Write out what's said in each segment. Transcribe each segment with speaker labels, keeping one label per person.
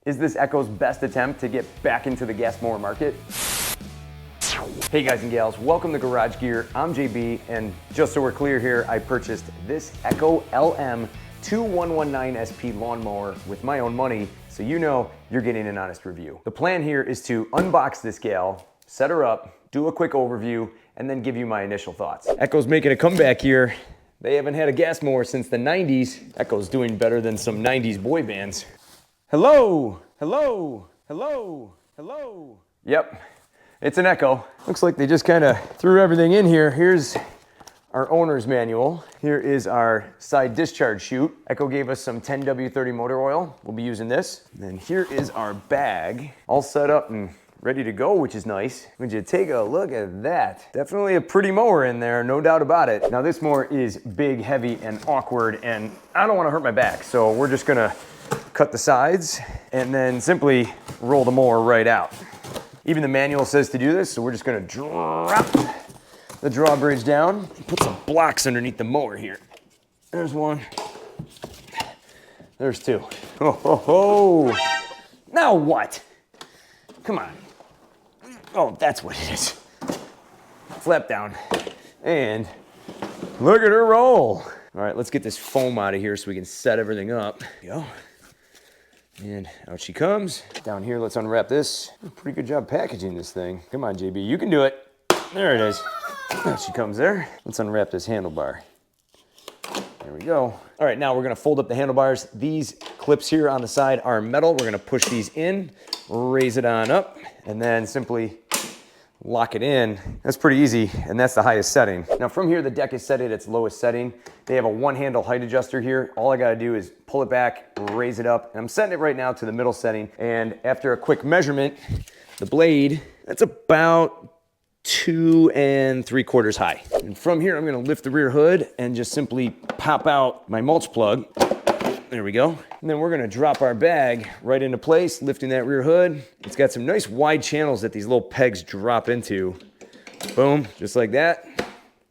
Speaker 1: Is this Echo's best attempt to get back into the gas mower market? Hey guys and gals, welcome to Garage Gear. I'm JB, and just so we're clear here, I purchased this Echo LM2119SP lawnmower with my own money, so you know you're getting an honest review. The plan here is to unbox this gal, set her up, do a quick overview, and then give you my initial thoughts. Echo's making a comeback here. They haven't had a gas mower since the 90s. Echo's doing better than some 90s boy bands. Hello, hello, hello, hello. Yep, it's an Echo. Looks like they just kind of threw everything in here. Here's our owner's manual. Here is our side discharge chute. Echo gave us some 10W30 motor oil. We'll be using this. And then here is our bag, all set up and ready to go, which is nice. Would you take a look at that? Definitely a pretty mower in there, no doubt about it. Now this mower is big, heavy, and awkward, and I don't want to hurt my back, so we're just gonna cut the sides and then simply roll the mower right out. Even the manual says to do this, so we're just gonna drop the drawbridge down, put some blocks underneath the mower here. There's one, there's two. Ho, ho, ho. Now what? Come on. Oh, that's what it is. Flap down. And look at her roll. All right, let's get this foam out of here so we can set everything up. There we go. And out she comes. Down here, let's unwrap this. Pretty good job packaging this thing. Come on, JB, you can do it. There it is. Out she comes there. Let's unwrap this handlebar. There we go. All right, now we're gonna fold up the handlebars. These clips here on the side are metal. We're gonna push these in, raise it on up, and then simply lock it in. That's pretty easy, and that's the highest setting. Now from here, the deck is set at its lowest setting. They have a one-handle height adjuster here. All I gotta do is pull it back, raise it up, and I'm setting it right now to the middle setting. And after a quick measurement, the blade, that's about 2 3/4 high. And from here, I'm gonna lift the rear hood and just simply pop out my mulch plug. There we go. And then we're gonna drop our bag right into place, lifting that rear hood. It's got some nice wide channels that these little pegs drop into. Boom, just like that.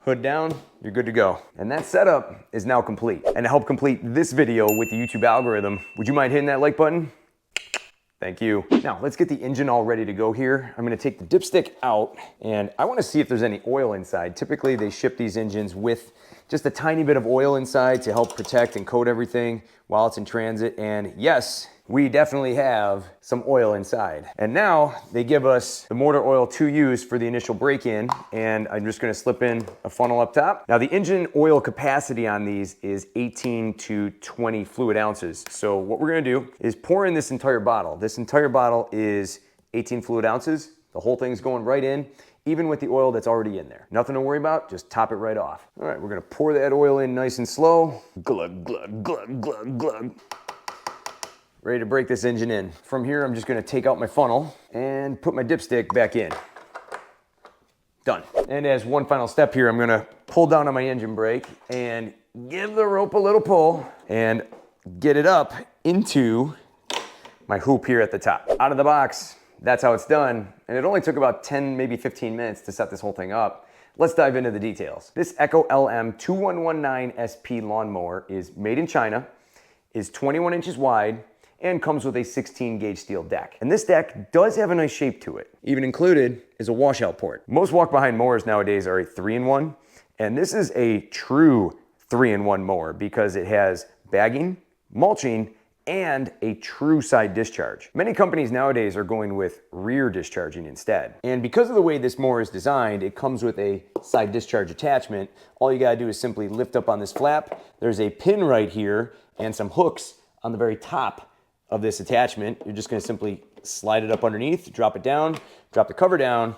Speaker 1: Hood down, you're good to go. And that setup is now complete. And to help complete this video with the YouTube algorithm, would you mind hitting that like button? Thank you. Now let's get the engine all ready to go here. I'm gonna take the dipstick out and I wanna see if there's any oil inside. Typically they ship these engines with just a tiny bit of oil inside to help protect and coat everything while it's in transit. And yes, we definitely have some oil inside. And now they give us the motor oil to use for the initial break-in, and I'm just gonna slip in a funnel up top. Now the engine oil capacity on these is 18 to 20 fluid ounces. So what we're gonna do is pour in this entire bottle. This entire bottle is 18 fluid ounces. The whole thing's going right in, even with the oil that's already in there. Nothing to worry about, just top it right off. All right, we're gonna pour that oil in nice and slow. Glug, glug, glug, glug, glug. Ready to break this engine in. From here, I'm just gonna take out my funnel and put my dipstick back in. Done. And as one final step here, I'm gonna pull down on my engine brake and give the rope a little pull and get it up into my hoop here at the top. Out of the box, that's how it's done. And it only took about 10, maybe 15 minutes to set this whole thing up. Let's dive into the details. This Echo LM2119SP lawnmower is made in China, is 21 inches wide, and comes with a 16 gauge steel deck. And this deck does have a nice shape to it. Even included is a washout port. Most walk-behind mowers nowadays are a 3-in-1, and this is a true 3-in-1 mower because it has bagging, mulching, and a true side discharge. Many companies nowadays are going with rear discharging instead. And because of the way this mower is designed, it comes with a side discharge attachment. All you gotta do is simply lift up on this flap. There's a pin right here and some hooks on the very top of this attachment. You're just gonna simply slide it up underneath, drop it down, drop the cover down,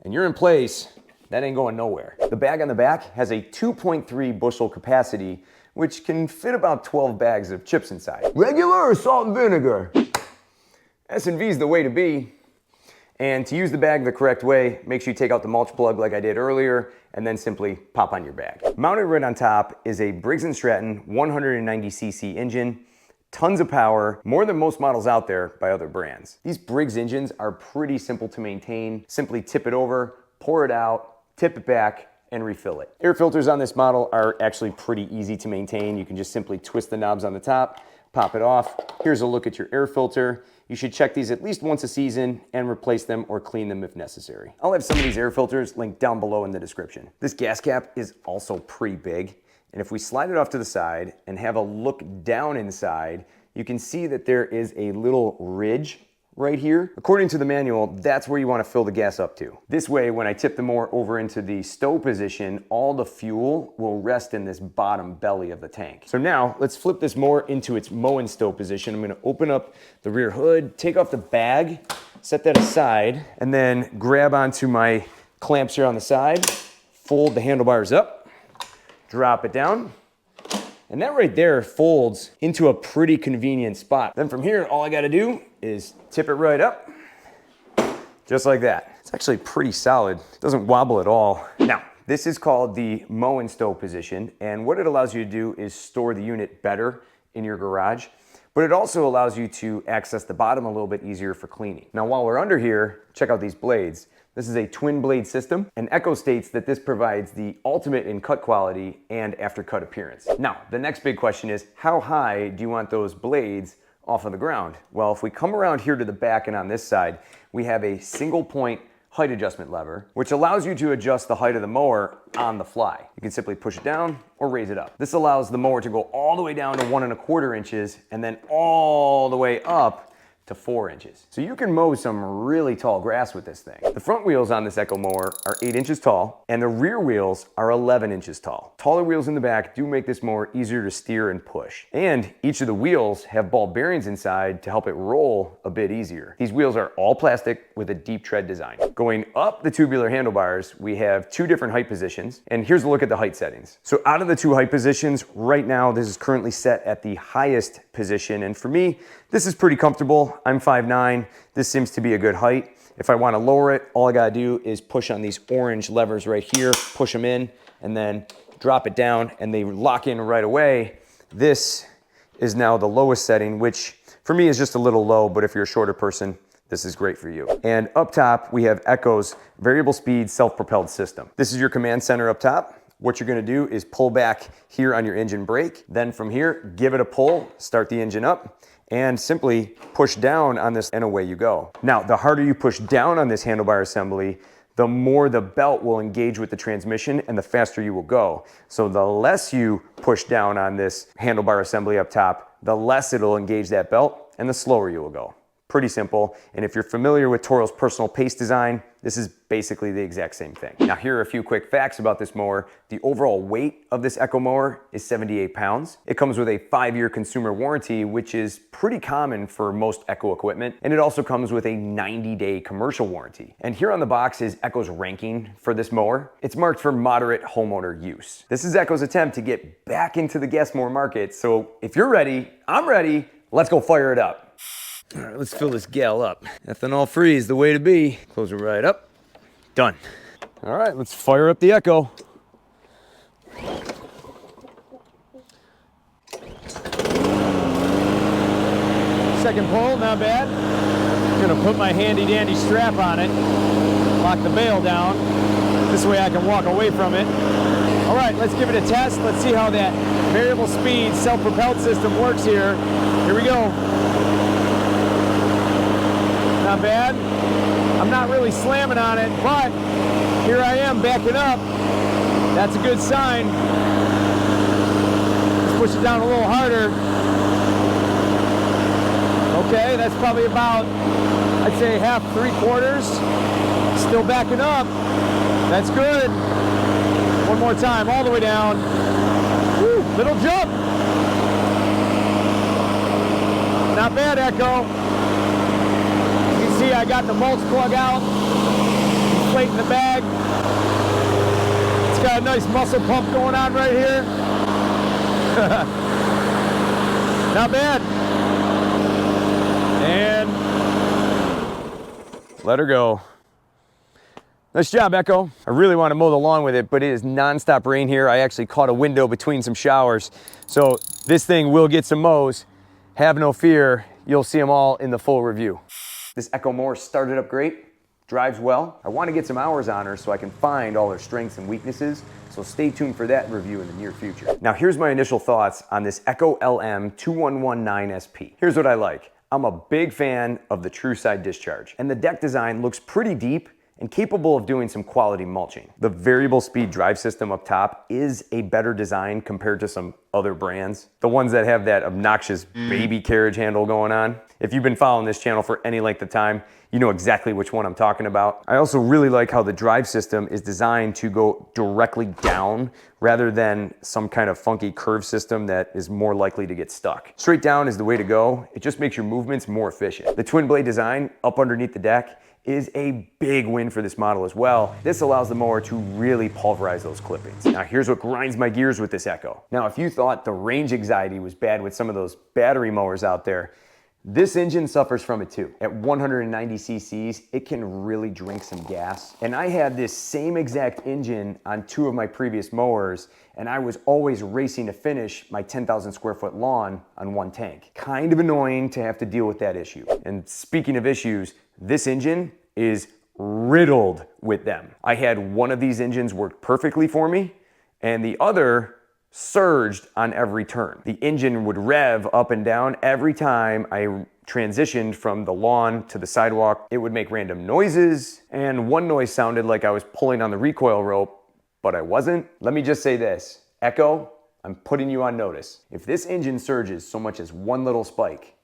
Speaker 1: and you're in place. That ain't going nowhere. The bag on the back has a 2.3 bushel capacity, which can fit about 12 bags of chips inside. Regular or salt and vinegar? S&V is the way to be. And to use the bag the correct way, make sure you take out the mulch plug like I did earlier, and then simply pop on your bag. Mounted right on top is a Briggs & Stratton 190cc engine. Tons of power, more than most models out there by other brands. These Briggs engines are pretty simple to maintain. Simply tip it over, pour it out, tip it back, and refill it. Air filters on this model are actually pretty easy to maintain. You can just simply twist the knobs on the top, pop it off. Here's a look at your air filter. You should check these at least once a season and replace them or clean them if necessary. I'll have some of these air filters linked down below in the description. This gas cap is also pretty big, and if we slide it off to the side and have a look down inside, you can see that there is a little ridge right here. According to the manual, that's where you want to fill the gas up to. This way, when I tip the mower over into the stow position, all the fuel will rest in this bottom belly of the tank. So now let's flip this mower into its mow and stow position. I'm going to open up the rear hood, take off the bag, set that aside, and then grab onto my clamps here on the side, fold the handlebars up, drop it down. And that right there folds into a pretty convenient spot. Then from here, all I gotta do is tip it right up, just like that. It's actually pretty solid. It doesn't wobble at all. Now, this is called the mow and stow position, and what it allows you to do is store the unit better in your garage, but it also allows you to access the bottom a little bit easier for cleaning. Now, while we're under here, check out these blades. This is a twin blade system, and Echo states that this provides the ultimate in cut quality and after cut appearance. Now, the next big question is, how high do you want those blades off of the ground? Well, if we come around here to the back and on this side, we have a single point height adjustment lever, which allows you to adjust the height of the mower on the fly. You can simply push it down or raise it up. This allows the mower to go all the way down to 1¼ inches and then all the way up to 4 inches. So you can mow some really tall grass with this thing. The front wheels on this Echo mower are 8 inches tall, and the rear wheels are 11 inches tall. Taller wheels in the back do make this mower easier to steer and push. And each of the wheels have ball bearings inside to help it roll a bit easier. These wheels are all plastic with a deep tread design. Going up the tubular handlebars, we have 2 different height positions, and here's a look at the height settings. So out of the 2 height positions, right now this is currently set at the highest position, and for me, this is pretty comfortable. I'm 5'9". This seems to be a good height. If I want to lower it, all I gotta do is push on these orange levers right here, push them in, and then drop it down, and they lock in right away. This is now the lowest setting, which for me is just a little low, but if you're a shorter person, this is great for you. And up top, we have Echo's variable speed self-propelled system. This is your command center up top. What you're gonna do is pull back here on your engine brake. Then from here, give it a pull, start the engine up, and simply push down on this and away you go. Now, the harder you push down on this handlebar assembly, the more the belt will engage with the transmission and the faster you will go. So the less you push down on this handlebar assembly up top, the less it'll engage that belt and the slower you will go. Pretty simple. And if you're familiar with Toro's personal pace design, this is basically the exact same thing. Now, here are a few quick facts about this mower. The overall weight of this Echo mower is 78 pounds. It comes with a 5-year consumer warranty, which is pretty common for most Echo equipment. And it also comes with a 90-day commercial warranty. And here on the box is Echo's ranking for this mower. It's marked for moderate homeowner use. This is Echo's attempt to get back into the gas mower market. So if you're ready, I'm ready. Let's go fire it up. All right, let's fill this gal up. Ethanol free is the way to be. Close it right up. Done. All right, let's fire up the Echo. Second pull, not bad. Gonna put my handy dandy strap on it, lock the bail down. This way I can walk away from it. All right, let's give it a test. Let's see how that variable speed self-propelled system works here. Here we go. Not bad. I'm not really slamming on it, but here I am backing up. That's a good sign. Let's push it down a little harder. Okay, that's probably about, I'd say half, 3/4. Still backing up. That's good. One more time, all the way down. Woo, little jump. Not bad, Echo. See, I got the mulch plug out, inflating the bag. It's got a nice muscle pump going on right here. Not bad. And let her go. Nice job, Echo. I really want to mow the lawn with it, but it is nonstop rain here. I actually caught a window between some showers. So this thing will get some mows. Have no fear. You'll see them all in the full review. This Echo mower started up great, drives well. I want to get some hours on her so I can find all her strengths and weaknesses, so stay tuned for that review in the near future. Now here's my initial thoughts on this Echo LM2119SP. Here's what I like. I'm a big fan of the true side discharge, and the deck design looks pretty deep and capable of doing some quality mulching. The variable speed drive system up top is a better design compared to some other brands. The ones that have that obnoxious baby carriage handle going on. If you've been following this channel for any length of time, you know exactly which one I'm talking about. I also really like how the drive system is designed to go directly down rather than some kind of funky curve system that is more likely to get stuck. Straight down is the way to go. It just makes your movements more efficient. The twin blade design up underneath the deck is a big win for this model as well. This allows the mower to really pulverize those clippings. Now here's what grinds my gears with this Echo. Now if you thought the range anxiety was bad with some of those battery mowers out there, this engine suffers from it too. At 190 cc's, it can really drink some gas. And I had this same exact engine on 2 of my previous mowers, and I was always racing to finish my 10,000 square foot lawn on 1 tank. Kind of annoying to have to deal with that issue. And speaking of issues, this engine is riddled with them. I had one of these engines work perfectly for me, and the other surged on every turn. The engine would rev up and down every time I transitioned from the lawn to the sidewalk. It would make random noises, and one noise sounded like I was pulling on the recoil rope, but I wasn't. Let me just say this, Echo, I'm putting you on notice. If this engine surges so much as one little spike,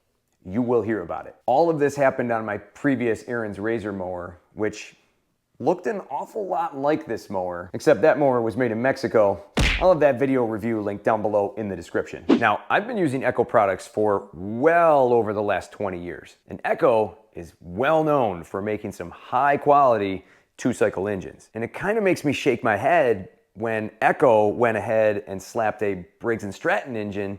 Speaker 1: you will hear about it. All of this happened on my previous Aaron's Razor mower, which looked an awful lot like this mower, except that mower was made in Mexico. I'll have that video review linked down below in the description. Now, I've been using Echo products for well over the last 20 years, and Echo is well known for making some high quality 2-cycle engines. And it kind of makes me shake my head when Echo went ahead and slapped a Briggs & Stratton engine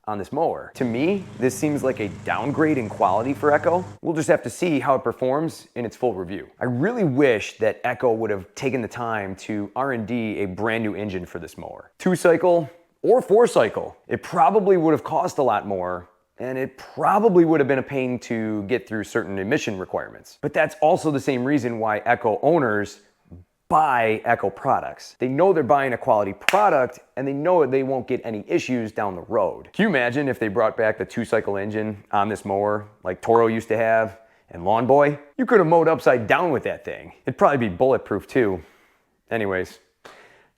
Speaker 1: on this mower. To me, this seems like a downgrade in quality for Echo. We'll just have to see how it performs in its full review. I really wish that Echo would have taken the time to R&D a brand new engine for this mower. 2-cycle or 4-cycle. It probably would have cost a lot more, and it probably would have been a pain to get through certain emission requirements. But that's also the same reason why Echo owners buy Echo products. They know they're buying a quality product, and they know they won't get any issues down the road. Can you imagine if they brought back the 2-cycle engine on this mower like Toro used to have and Lawn Boy? You could have mowed upside down with that thing. It'd probably be bulletproof too. Anyways,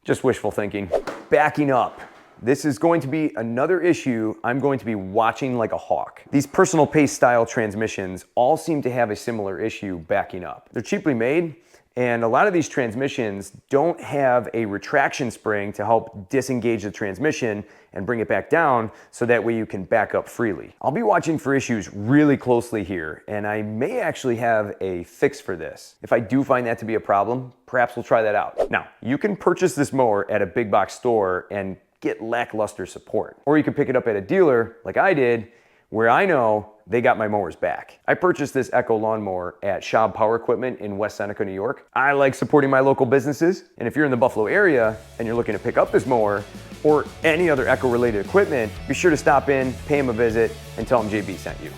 Speaker 1: just wishful thinking. Backing up. This is going to be another issue I'm going to be watching like a hawk. These personal pace style transmissions all seem to have a similar issue backing up. They're cheaply made, and a lot of these transmissions don't have a retraction spring to help disengage the transmission and bring it back down so that way you can back up freely. I'll be watching for issues really closely here, and I may actually have a fix for this. If I do find that to be a problem, perhaps we'll try that out. Now, you can purchase this mower at a big box store and get lackluster support. Or you can pick it up at a dealer like I did, where I know they got my mowers back. I purchased this Echo lawnmower at Schaub Power Equipment in West Seneca, New York. I like supporting my local businesses, and if you're in the Buffalo area and you're looking to pick up this mower or any other Echo related equipment, be sure to stop in, pay them a visit, and tell them JB sent you.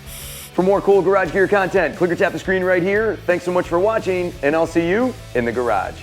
Speaker 1: For more cool garage gear content, click or tap the screen right here. Thanks so much for watching, and I'll see you in the garage.